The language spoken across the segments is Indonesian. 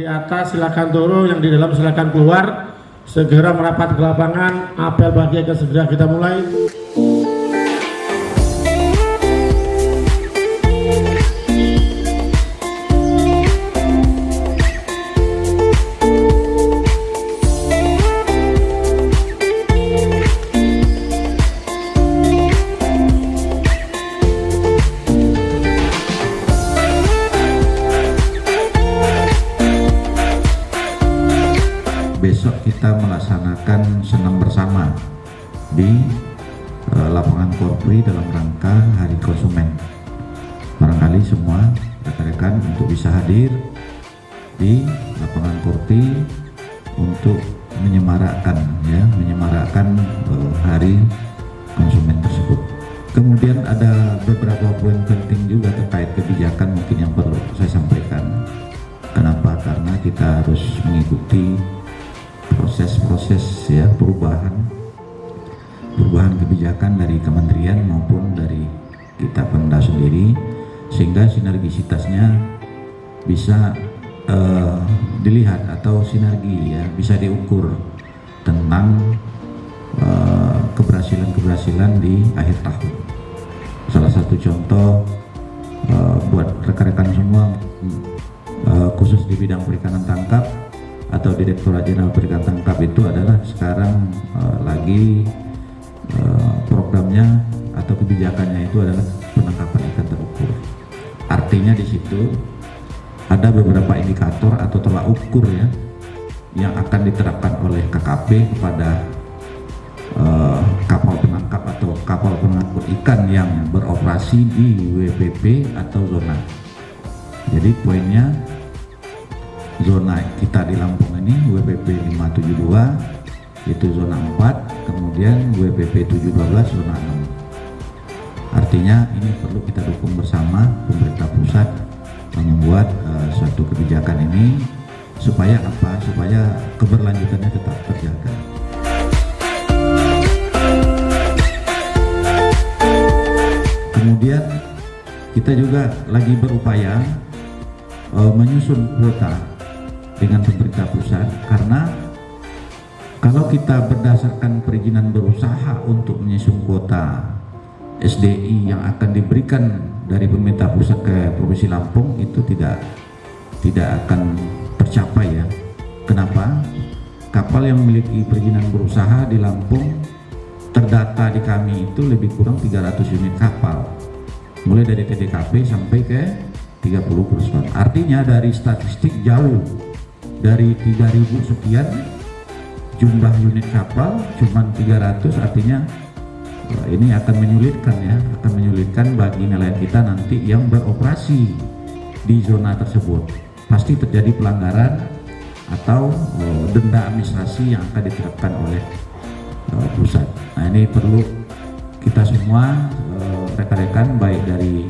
di atas silakan turun, yang di dalam silakan keluar. Segera merapat ke lapangan. Apel pagi akan segera kita mulai. Besok kita melaksanakan senam bersama di lapangan Korpri dalam rangka Hari Konsumen. Barangkali semua rekan-rekan untuk bisa hadir di lapangan Korpri untuk menyemarakkan Hari Konsumen tersebut. Kemudian ada beberapa poin penting juga terkait kebijakan mungkin yang perlu saya sampaikan. Kenapa? Karena kita harus mengikuti proses perubahan kebijakan dari kementerian maupun dari kita Pemda sendiri, sehingga sinergisitasnya bisa dilihat atau sinergi bisa diukur tentang keberhasilan di akhir tahun. Salah satu contoh buat rekan-rekan semua khusus di bidang perikanan tangkap atau Direktorat Jenderal Perikanan Tangkap itu adalah sekarang lagi programnya atau kebijakannya itu adalah penangkapan ikan terukur. Artinya di situ ada beberapa indikator atau tolak ukur yang akan diterapkan oleh KKP kepada kapal penangkap atau kapal pengangkut ikan yang beroperasi di WPP atau zona. Jadi poinnya, zona kita di Lampung ini WPP 572 itu zona 4, kemudian WPP 712 zona 6. Artinya ini perlu kita dukung bersama pemerintah pusat membuat suatu kebijakan ini supaya apa? Supaya keberlanjutannya tetap terjaga. Kemudian kita juga lagi berupaya menyusun kuota dengan pemerintah pusat, karena kalau kita berdasarkan perizinan berusaha untuk menyusun kuota SDI yang akan diberikan dari pemerintah pusat ke Provinsi Lampung itu tidak akan tercapai ya. Kenapa? Kapal yang memiliki perizinan berusaha di Lampung terdata di kami itu lebih kurang 300 unit kapal, mulai dari TDKP sampai ke 30 perusahaan. Artinya dari statistik jauh dari 3.000 sekian jumlah unit kapal cuman 300, artinya ini akan menyulitkan bagi nelayan kita nanti yang beroperasi di zona tersebut. Pasti terjadi pelanggaran atau denda administrasi yang akan diterapkan oleh pusat. Nah, ini perlu kita semua rekan-rekan baik dari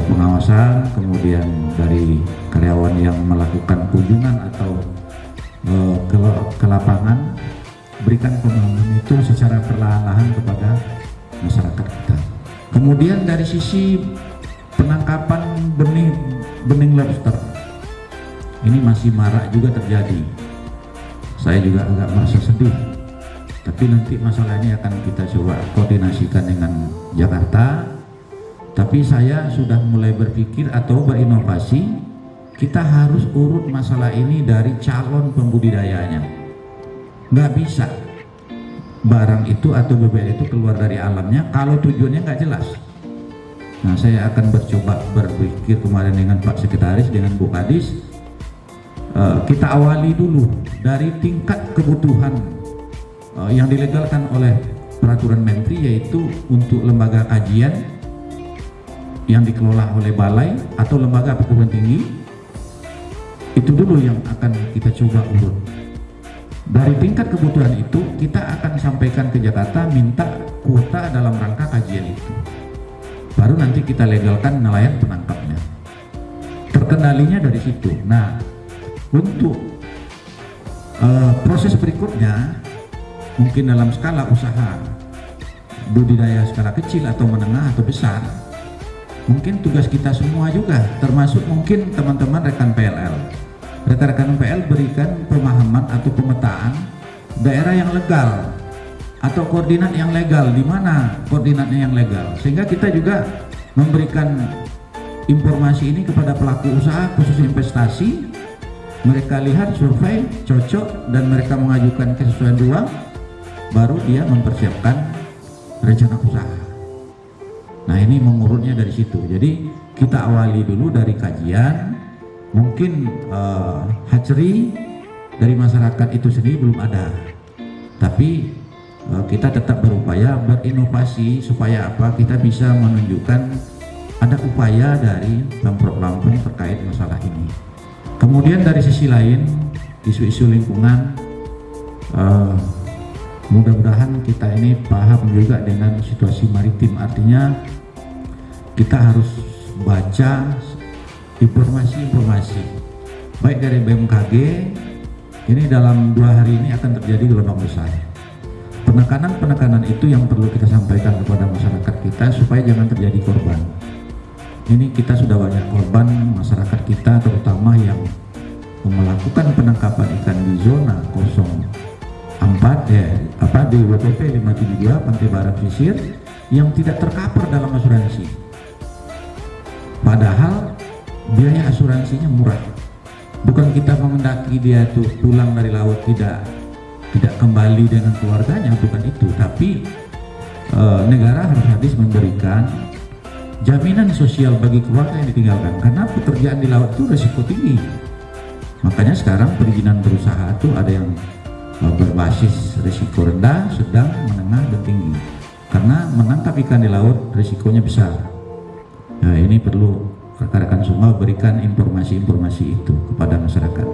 pengawasan, kemudian dari karyawan yang melakukan kunjungan atau ke lapangan, berikan pemahaman itu secara perlahan-lahan kepada masyarakat kita. Kemudian dari sisi penangkapan benih lobster, ini masih marak juga terjadi. Saya juga agak merasa sedih, tapi nanti masalah ini akan kita coba koordinasikan dengan Jakarta. Tapi saya sudah mulai berpikir atau berinovasi, kita harus urut masalah ini dari calon pembudidayanya. Nggak bisa barang itu atau bebek itu keluar dari alamnya kalau tujuannya nggak jelas. Nah, saya akan berpikir kemarin dengan Pak Sekretaris, dengan Bu Kadis, kita awali dulu dari tingkat kebutuhan yang dilegalkan oleh peraturan Menteri, yaitu untuk lembaga kajian yang dikelola oleh balai atau lembaga perguruan tinggi. Itu dulu yang akan kita coba urut. Dari tingkat kebutuhan itu kita akan sampaikan ke Jakarta, minta kuota dalam rangka kajian itu. Baru nanti kita legalkan nelayan penangkapnya. Terkendalinya dari situ. Nah, untuk proses berikutnya mungkin dalam skala usaha budidaya skala kecil atau menengah atau besar, mungkin tugas kita semua juga, termasuk mungkin teman-teman rekan PLL, rekan-rekan MPL berikan pemahaman atau pemetaan daerah yang legal atau koordinat yang legal, di mana koordinatnya yang legal, sehingga kita juga memberikan informasi ini kepada pelaku usaha khusus investasi. Mereka lihat survei cocok dan mereka mengajukan kesesuaian ruang, baru dia mempersiapkan rencana usaha. Nah, ini mengurutnya dari situ. Jadi kita awali dulu dari kajian, mungkin hatchery dari masyarakat itu sendiri belum ada, tapi kita tetap berupaya berinovasi supaya apa, kita bisa menunjukkan ada upaya dari Pemprov Lampung terkait masalah ini. Kemudian dari sisi lain, isu-isu lingkungan, mudah-mudahan kita ini paham juga dengan situasi maritim, artinya kita harus baca informasi-informasi baik dari BMKG. Ini dalam 2 hari ini akan terjadi gelombang besar. Penekanan itu yang perlu kita sampaikan kepada masyarakat kita supaya jangan terjadi korban. Ini kita sudah banyak korban, masyarakat kita terutama yang melakukan penangkapan ikan di zona 04 di WPP 572 Pantai Barat Fisir yang tidak tercover dalam asuransi. Padahal biaya asuransinya murah. Bukan kita menghendaki dia tuh pulang dari laut tidak kembali dengan keluarganya, bukan itu, tapi negara harus habis memberikan jaminan sosial bagi keluarga yang ditinggalkan, karena pekerjaan di laut itu risiko tinggi. Makanya sekarang perizinan berusaha itu ada yang berbasis risiko rendah, sedang, menengah, dan tinggi, karena menangkap ikan di laut risikonya besar. Nah, ini perlu rekan-rekan semua berikan informasi-informasi itu kepada masyarakat.